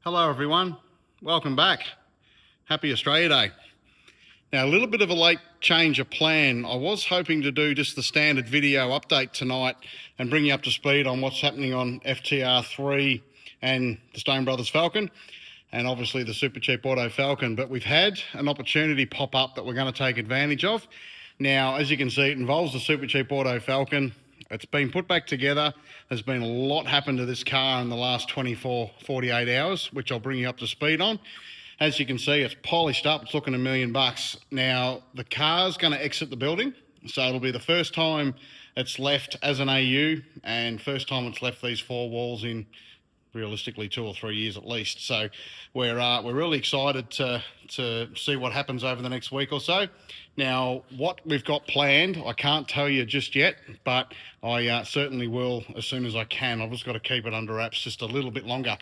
Hello everyone, welcome back. Happy Australia Day. Now a little bit of a late change of plan. I was hoping to do just the standard video update tonight and bring you up to speed on what's happening on FTR3 and the Stone Brothers Falcon and obviously the Super Cheap Auto Falcon, but we've had an opportunity pop up that we're going to take advantage of. Now as you can see, it involves the Super Cheap Auto Falcon. It's been put back together. There's been a lot happen to this car in the last 48 hours, which I'll bring you up to speed on. As you can see, it's polished up. It's looking $1 million. Now, the car's going to exit the building. So it'll be the first time it's left as an AU and first time it's left these four walls in realistically 2 or 3 years at least. So we're really excited to see what happens over the next week or so. Now, what we've got planned, I can't tell you just yet, but I certainly will as soon as I can. I've just got to keep it under wraps just a little bit longer.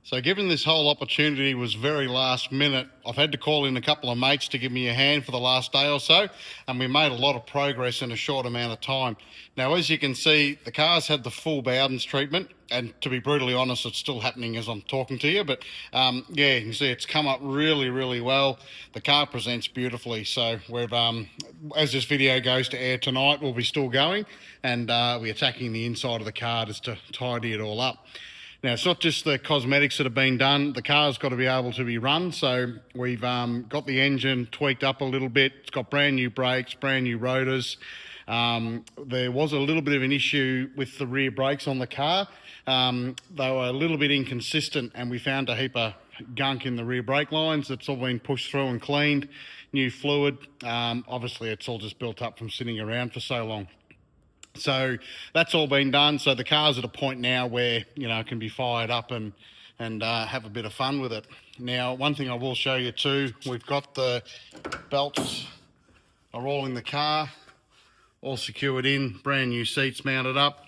So given this whole opportunity was very last minute, I've had to call in a couple of mates to give me a hand for the last day or so, and we made a lot of progress in a short amount of time. Now, as you can see, the car's had the full Bowden's treatment, and to be brutally honest, it's still happening as I'm talking to you, but yeah, you can see it's come up really, really well. The car presents beautifully, so we've, as this video goes to air tonight, we'll be still going, and we're attacking the inside of the car just to tidy it all up. Now, it's not just the cosmetics that have been done. The car's got to be able to be run. So we've got the engine tweaked up a little bit. It's got brand new brakes, brand new rotors. There was a little bit of an issue with the rear brakes on the car. They were a little bit inconsistent and we found a heap of gunk in the rear brake lines. That's all been pushed through and cleaned. New fluid. Obviously, it's all just built up from sitting around for so long. So that's all been done. So the car's at a point now where, you know, it can be fired up and have a bit of fun with it. Now, one thing I will show you too, we've got the belts are all in the car, all secured in, brand new seats mounted up,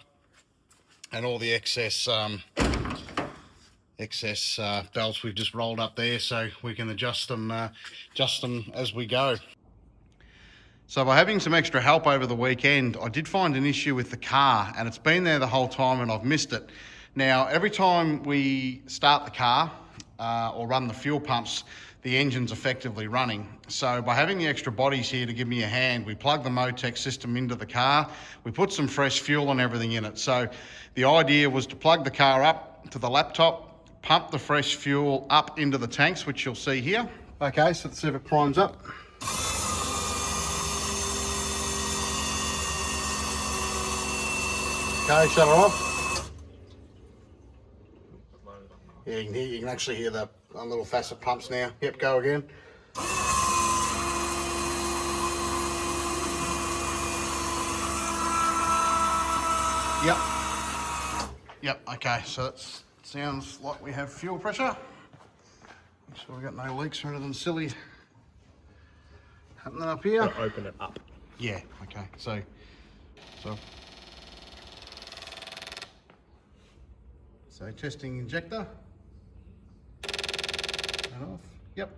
and all the excess belts we've just rolled up there so we can adjust them as we go. So by having some extra help over the weekend, I did find an issue with the car and it's been there the whole time and I've missed it. Now, every time we start the car or run the fuel pumps, the engine's effectively running. So by having the extra bodies here to give me a hand, we plug the Motec system into the car, we put some fresh fuel and everything in it. So the idea was to plug the car up to the laptop, pump the fresh fuel up into the tanks, which you'll see here. Okay, so let's see if it primes up. Okay, shut her off. Yeah, you can actually hear the little facet pumps now. Yep, go again. Yep, okay, so it sounds like we have fuel pressure. Make sure we've got no leaks or anything silly happening up here. So open it up. Yeah, okay, so testing injector. Turn off. Yep.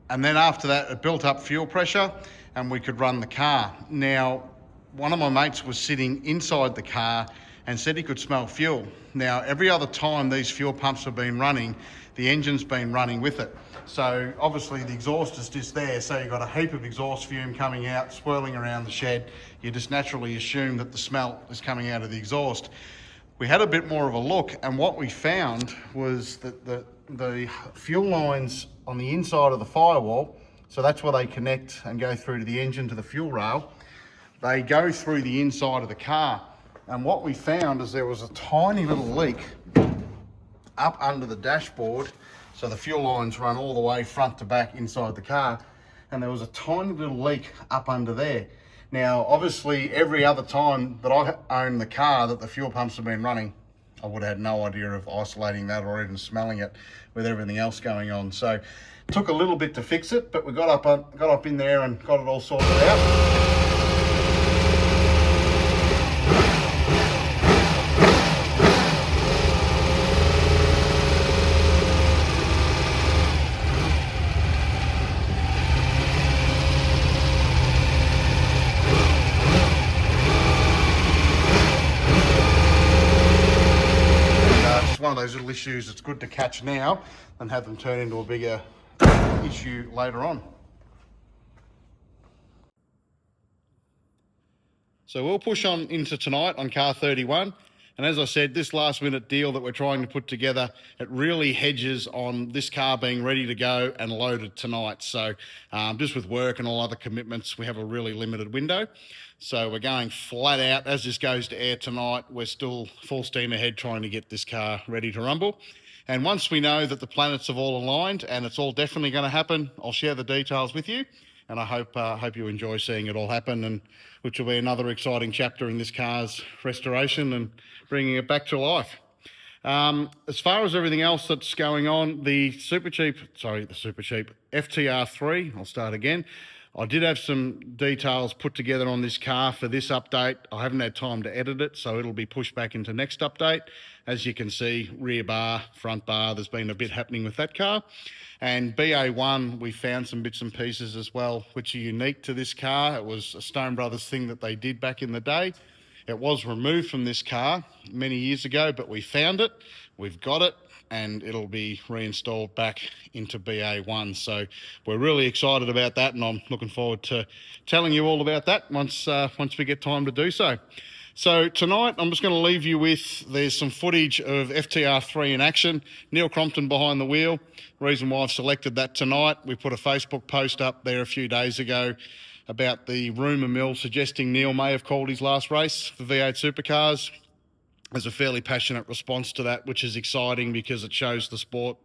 And then after that, it built up fuel pressure and we could run the car. Now, one of my mates was sitting inside the car and said he could smell fuel. Now, every other time these fuel pumps have been running, the engine's been running with it. So obviously the exhaust is just there, so you've got a heap of exhaust fume coming out, swirling around the shed. You just naturally assume that the smell is coming out of the exhaust. We had a bit more of a look, and what we found was that the fuel lines on the inside of the firewall, so that's where they connect and go through to the engine to the fuel rail, they go through the inside of the car. And what we found is there was a tiny little leak up under the dashboard, so the fuel lines run all the way front to back inside the car, and there was a tiny little leak up under there. Now, obviously, every other time that I owned the car that the fuel pumps have been running, I would have had no idea of isolating that or even smelling it with everything else going on. So it took a little bit to fix it, but we got up in there and got it all sorted out. of those little issues it's good to catch now and have them turn into a bigger issue later on. So we'll push on into tonight on car 31. And as I said, this last minute deal that we're trying to put together, it really hedges on this car being ready to go and loaded tonight. So just with work and all other commitments, we have a really limited window. So we're going flat out. As this goes to air tonight, we're still full steam ahead trying to get this car ready to rumble. And once we know that the planets have all aligned and it's all definitely going to happen, I'll share the details with you. And I hope you enjoy seeing it all happen, and which will be another exciting chapter in this car's restoration and bringing it back to life. As far as everything else that's going on, the super cheap FTR3, I'll start again. I did have some details put together on this car for this update. I haven't had time to edit it, so it'll be pushed back into next update. As you can see, rear bar, front bar, there's been a bit happening with that car. And BA1, we found some bits and pieces as well, which are unique to this car. It was a Stone Brothers thing that they did back in the day. It was removed from this car many years ago, but we found it, we've got it, and it'll be reinstalled back into BA1. So we're really excited about that, and I'm looking forward to telling you all about that once we get time to do so. So tonight, I'm just going to leave you with, there's some footage of FTR3 in action, Neil Crompton behind the wheel. Reason why I've selected that tonight, we put a Facebook post up there a few days ago about the rumour mill suggesting Neil may have called his last race for V8 Supercars. There's a fairly passionate response to that, which is exciting because it shows the sport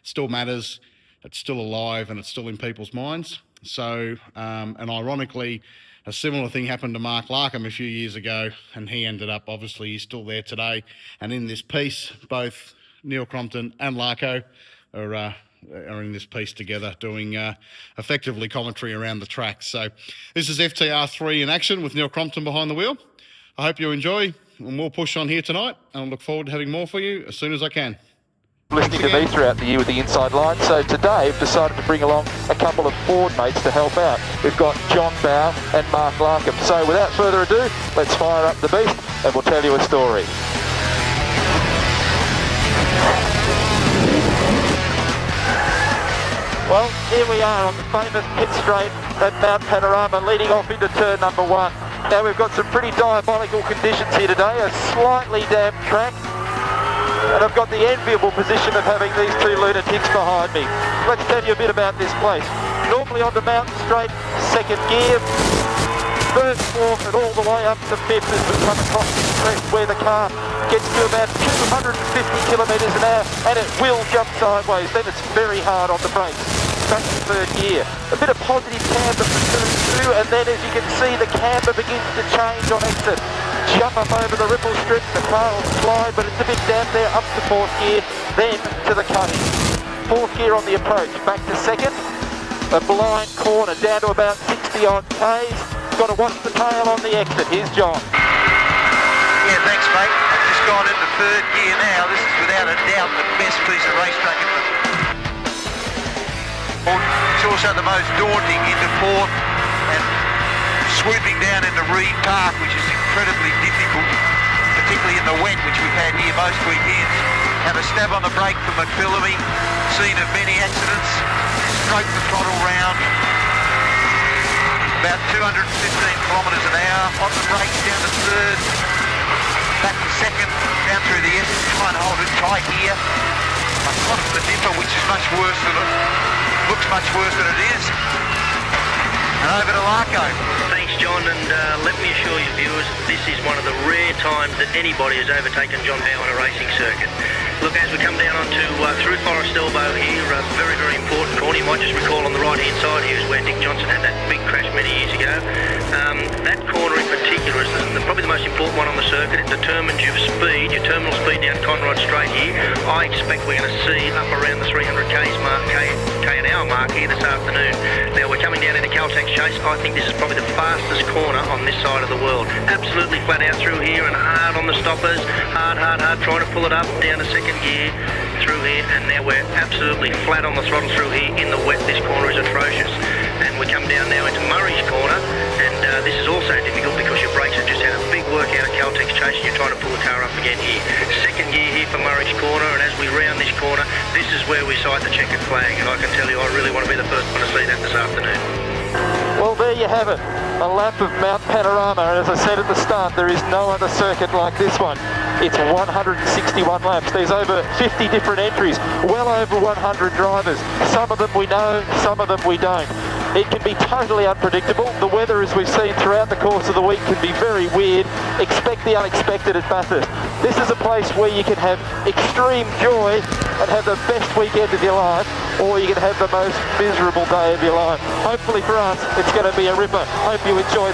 still matters, it's still alive, and it's still in people's minds. So, and ironically, a similar thing happened to Mark Larkham a few years ago, and he ended up, obviously, he's still there today. And in this piece, both Neil Crompton and Larko are in this piece together doing effectively commentary around the track. So this is FTR3 in action with Neil Crompton behind the wheel. I hope you enjoy, and we'll push on here tonight. And I look forward to having more for you as soon as I can. Listening to me throughout the year with the inside line, so today I've decided to bring along a couple of Ford mates to help out. We've got John Bow and Mark Larkham. So without further ado, let's fire up the beast and we'll tell you a story. Well, here we are on the famous pit straight at Mt Panorama, leading off into turn number 1. Now we've got some pretty diabolical conditions here today, a slightly damp track. And I've got the enviable position of having these two lunatics behind me. Let's tell you a bit about this place. Normally on the mountain straight, second gear, first, fourth, and all the way up to fifth as we come across this crest where the car gets to about 250 kilometres an hour and it will jump sideways. Then it's very hard on the brakes. Back to third gear. A bit of positive camber for turn 2, and then as you can see the camber begins to change on exit. Jump up over the ripple strip, the car will slide, but it's a bit damp there, up to fourth gear, then to the cutting. Fourth gear on the approach, back to second, a blind corner down to about 60 odd Ks. Got to watch the tail on the exit. Here's John. Yeah, thanks mate. I've just gone into third gear now. This is without a doubt the best piece of racetrack in the... It's also the most daunting into fourth and swooping down into Reed Park, which is incredibly difficult, particularly in the wet, which we've had here most weekends. Have a stab on the brake from McPhillamy, scene of many accidents, stroke the throttle round, about 215 kilometres an hour, on the brakes down to third, back to second, down through the S, try and hold it tight here. I've lost the dipper, which is much worse than it looks much worse than it is. And over to Larko. Thanks, John, and let me assure you viewers, this is one of the rare times that anybody has overtaken John Bow on a racing circuit. Look, as we come down onto through Forest Elbow here, very, very important corner. You might just recall on the right-hand side here is where Dick Johnson had that big crash many years ago. That corner in particular is probably the most important one on the circuit. It determines your speed, your terminal speed down Conrod Straight here. I expect we're going to see up around the 300 k an hour mark here this afternoon. Now we're coming down into Caltex Chase. I think this is probably the fastest corner on this side of the world. Absolutely flat out through here and hard on the stoppers. Hard, trying to pull it up down to second gear through here, and now we're absolutely flat on the throttle through here in the wet. This corner is atrocious. And we come down now into Murray's corner, and this is also difficult because your brakes have just had a big workout at Caltex Chase and you're trying to pull the car up again here. Second gear here here for Murray's Corner, and as we round this corner, this is where we sight the checkered flag, and I can tell you I really want to be the first one to see that this afternoon. Well, there you have it, a lap of Mt Panorama, and as I said at the start, there is no other circuit like this one. It's 161 laps. There's over 50 different entries, well over 100 drivers. Some of them we know, some of them we don't. It can be totally unpredictable. The weather, as we've seen throughout the course of the week, can be very weird. Expect the unexpected at Bathurst. This is a place where you can have extreme joy and have the best weekend of your life, or you can have the most miserable day of your life. Hopefully for us, it's going to be a ripper. Hope you enjoy